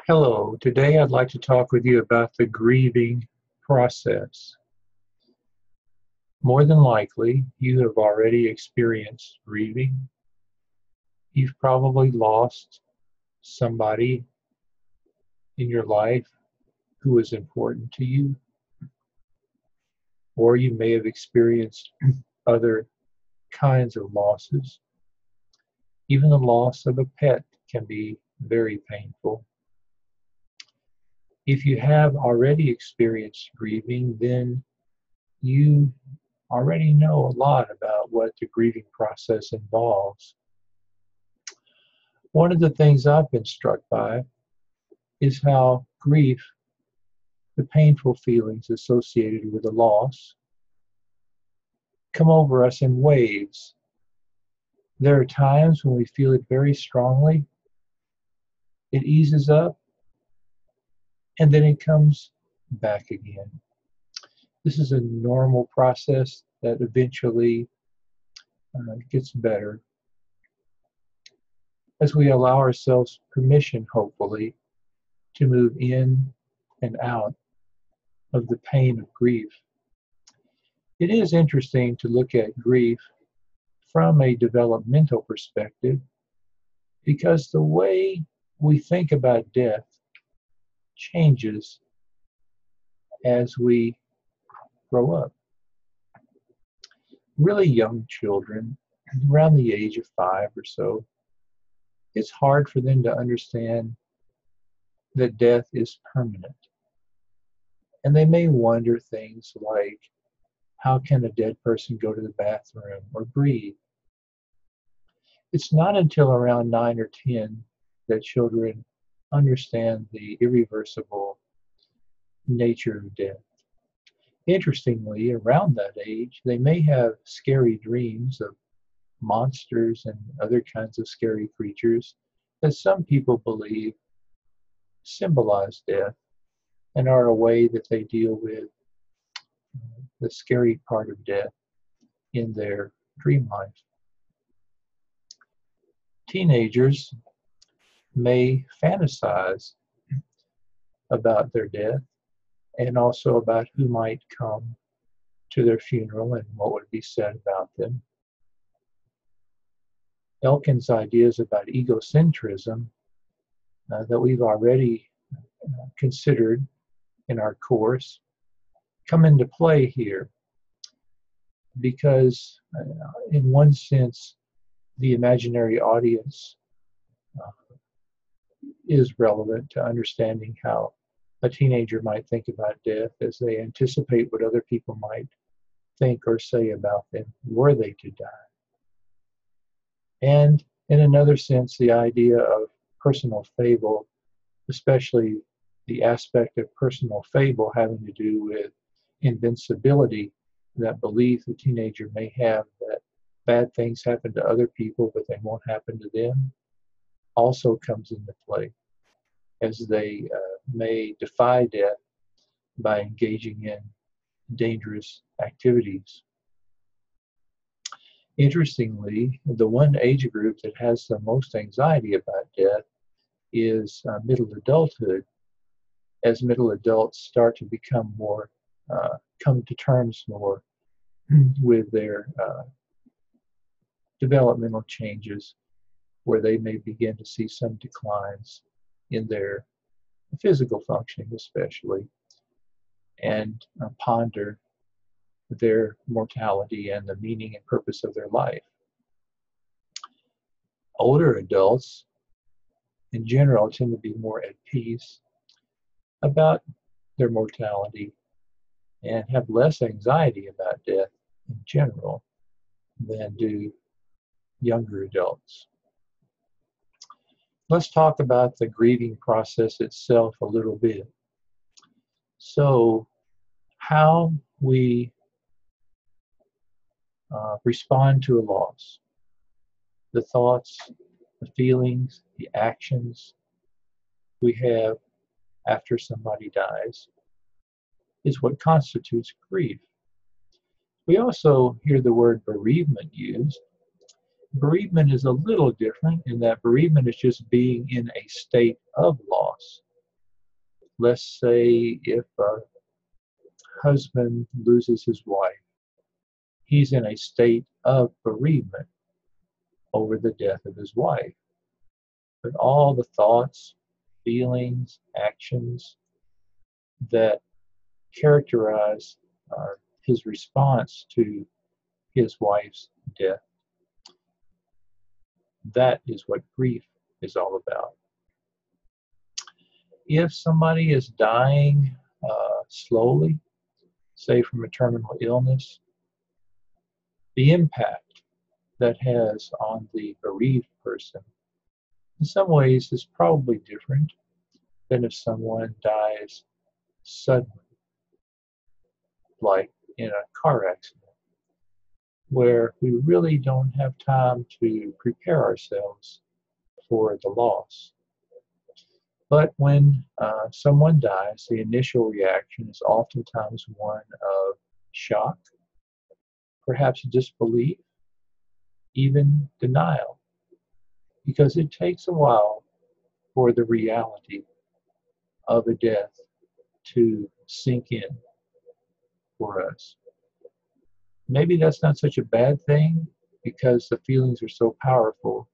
Hello, today I'd like to talk with you about the grieving process. More than likely, you have already experienced grieving. You've probably lost somebody in your life who is important to you, or you may have experienced other kinds of losses. Even the loss of a pet can be very painful. If you have already experienced grieving, then you already know a lot about what the grieving process involves. One of the things I've been struck by is how grief, the painful feelings associated with a loss, come over us in waves. There are times when we feel it very strongly, it eases up, and then it comes back again. This is a normal process that eventually gets better as we allow ourselves permission, hopefully, to move in and out of the pain of grief. It is interesting to look at grief from a developmental perspective because the way we think about death changes as we grow up. Really young children, around the age of 5 or so, it's hard for them to understand that death is permanent. And they may wonder things like, how can a dead person go to the bathroom or breathe? It's not until around 9 or 10 that children understand the irreversible nature of death. Interestingly, around that age, they may have scary dreams of monsters and other kinds of scary creatures that some people believe symbolize death and are a way that they deal with the scary part of death in their dream life. Teenagers may fantasize about their death and also about who might come to their funeral and what would be said about them. Elkin's ideas about egocentrism that we've already considered in our course come into play here because in one sense the imaginary audience is relevant to understanding how a teenager might think about death as they anticipate what other people might think or say about them were they to die. And in another sense, the idea of personal fable, especially the aspect of personal fable having to do with invincibility, that belief the teenager may have that bad things happen to other people but they won't happen to them, also comes into play as they may defy death by engaging in dangerous activities. Interestingly, the one age group that has the most anxiety about death is middle adulthood, as middle adults start to become more, come to terms more with their developmental changes, where they may begin to see some declines in their physical functioning especially, and ponder their mortality and the meaning and purpose of their life. Older adults, in general, tend to be more at peace about their mortality and have less anxiety about death in general than do younger adults. Let's talk about the grieving process itself a little bit. So, how we respond to a loss, the thoughts, the feelings, the actions we have after somebody dies is what constitutes grief. We also hear the word bereavement used. Bereavement is a little different in that bereavement is just being in a state of loss. Let's say if a husband loses his wife, he's in a state of bereavement over the death of his wife. But all the thoughts, feelings, actions that characterize his response to his wife's death, that is what grief is all about. If somebody is dying slowly, say from a terminal illness, the impact that has on the bereaved person in some ways is probably different than if someone dies suddenly, like in a car accident, where we really don't have time to prepare ourselves for the loss. But when someone dies, the initial reaction is oftentimes one of shock, perhaps disbelief, even denial, because it takes a while for the reality of a death to sink in for us. Maybe that's not such a bad thing because the feelings are so powerful.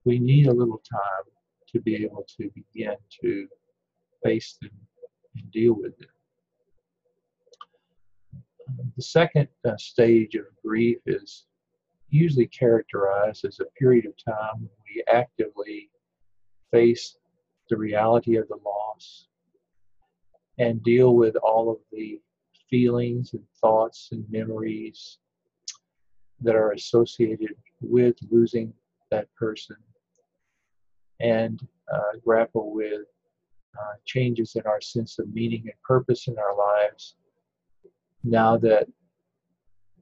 We need a little time to be able to begin to face them and deal with them. The second stage of grief is usually characterized as a period of time when we actively face the reality of the loss and deal with all of the feelings and thoughts and memories that are associated with losing that person, and grapple with changes in our sense of meaning and purpose in our lives now that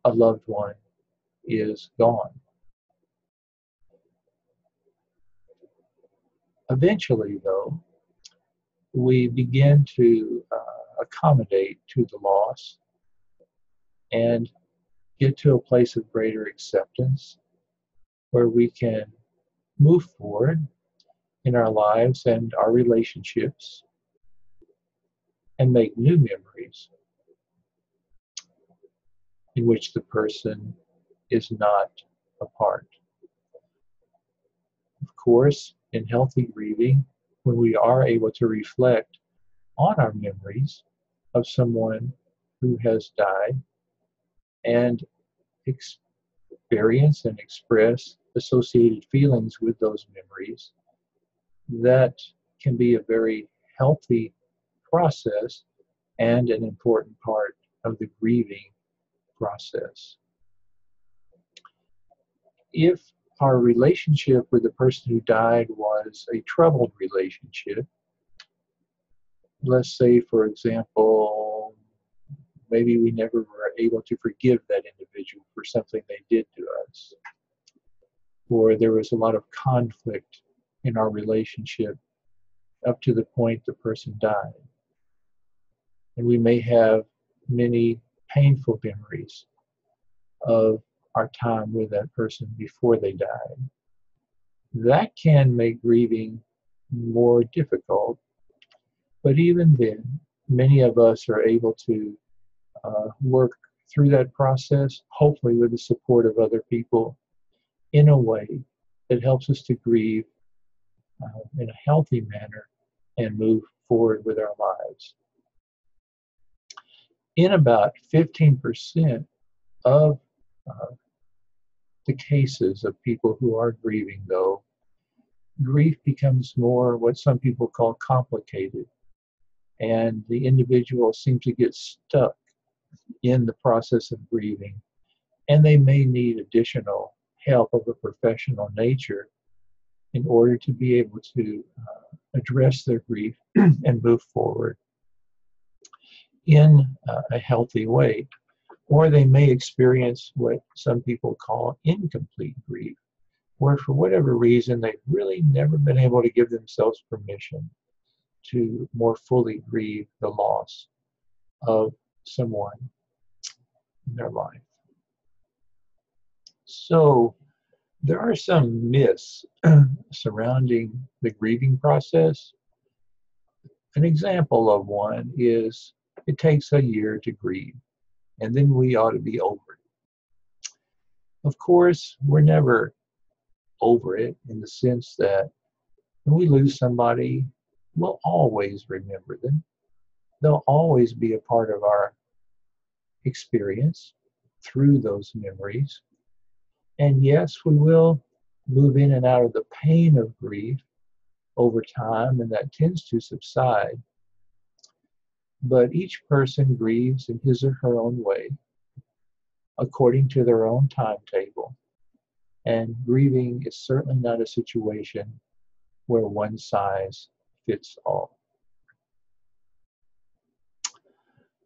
a loved one is gone. Eventually, though, we begin to accommodate to the loss and get to a place of greater acceptance where we can move forward in our lives and our relationships and make new memories in which the person is not a part. Of course, in healthy grieving, when we are able to reflect on our memories of someone who has died and experience and express associated feelings with those memories, that can be a very healthy process and an important part of the grieving process. If our relationship with the person who died was a troubled relationship, let's say, for example, maybe we never were able to forgive that individual for something they did to us, or there was a lot of conflict in our relationship up to the point the person died. And we may have many painful memories of our time with that person before they died. That can make grieving more difficult, but even then, many of us are able to work through that process, hopefully with the support of other people, in a way that helps us to grieve in a healthy manner and move forward with our lives. In about 15% of the cases of people who are grieving, though, grief becomes more what some people call complicated, and the individual seems to get stuck in the process of grieving, and they may need additional help of a professional nature in order to be able to address their grief and move forward in a healthy way. Or they may experience what some people call incomplete grief, where for whatever reason they've really never been able to give themselves permission to more fully grieve the loss of someone in their life. So there are some myths surrounding the grieving process. An example of one is it takes a year to grieve, and then we ought to be over it. Of course, we're never over it in the sense that when we lose somebody, we'll always remember them. They'll always be a part of our experience through those memories. And yes, we will move in and out of the pain of grief over time, and that tends to subside. But each person grieves in his or her own way, according to their own timetable. And grieving is certainly not a situation where one size fits all.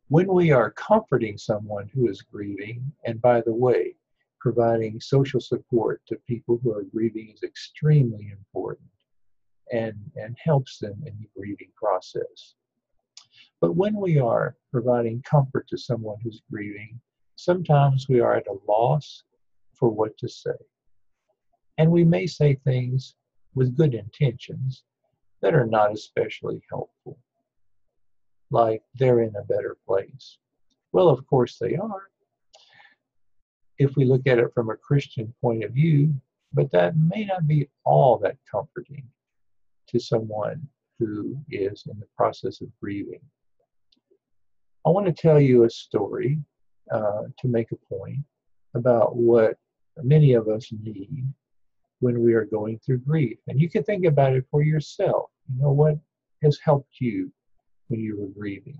When we are comforting someone who is grieving, and by the way, providing social support to people who are grieving is extremely important and helps them in the grieving process. But when we are providing comfort to someone who's grieving, sometimes we are at a loss for what to say. And we may say things with good intentions that are not especially helpful, like they're in a better place. Well, of course they are, if we look at it from a Christian point of view, but that may not be all that comforting to someone who is in the process of grieving. I want to tell you a story to make a point about what many of us need when we are going through grief. And you can think about it for yourself. You know, what has helped you when you were grieving?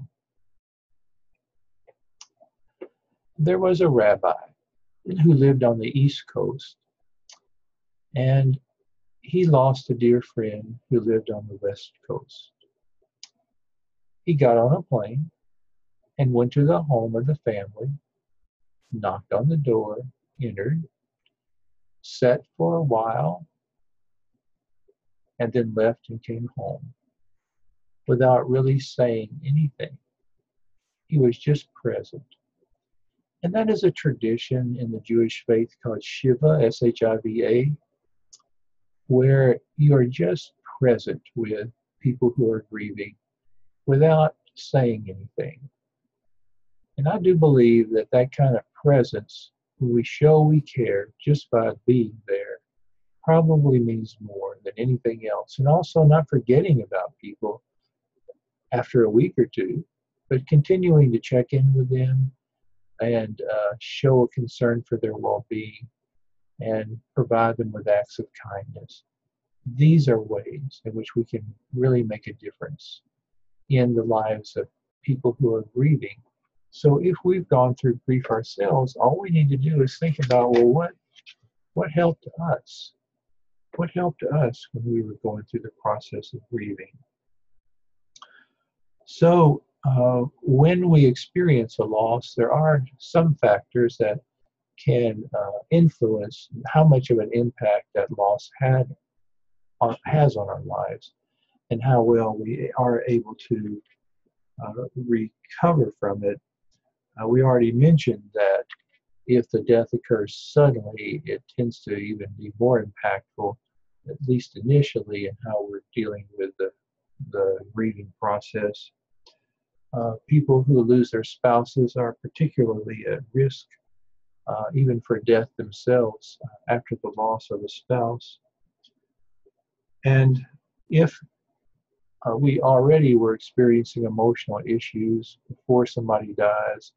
There was a rabbi who lived on the East Coast, and he lost a dear friend who lived on the West Coast. He got on a plane and went to the home of the family, knocked on the door, entered, sat for a while, and then left and came home without really saying anything. He was just present. And that is a tradition in the Jewish faith called Shiva, S-H-I-V-A, where you are just present with people who are grieving without saying anything. And I do believe that that kind of presence, when we show we care just by being there, probably means more than anything else. And also not forgetting about people after a week or two, but continuing to check in with them and show a concern for their well-being and provide them with acts of kindness. These are ways in which we can really make a difference in the lives of people who are grieving. So if we've gone through grief ourselves, all we need to do is think about, well, what helped us? What helped us when we were going through the process of grieving? So when we experience a loss, there are some factors that can influence how much of an impact that loss has on our lives and how well we are able to recover from it. We already mentioned that if the death occurs suddenly, it tends to even be more impactful, at least initially, in how we're dealing with the grieving process. People who lose their spouses are particularly at risk, even for death themselves after the loss of a spouse. And if we already were experiencing emotional issues before somebody dies,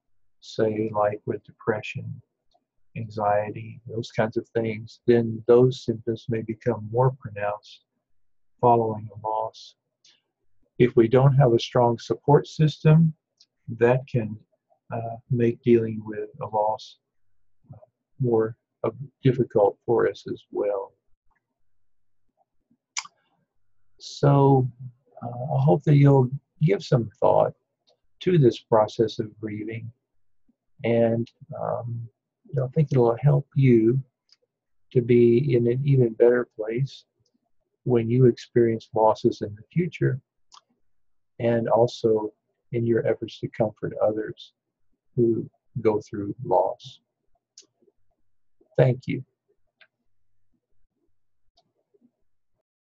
say like with depression, anxiety, those kinds of things, then those symptoms may become more pronounced following a loss. If we don't have a strong support system, that can make dealing with a loss more difficult for us as well. So I hope that you'll give some thought to this process of grieving, and I think it'll help you to be in an even better place when you experience losses in the future, and also in your efforts to comfort others who go through loss. Thank you.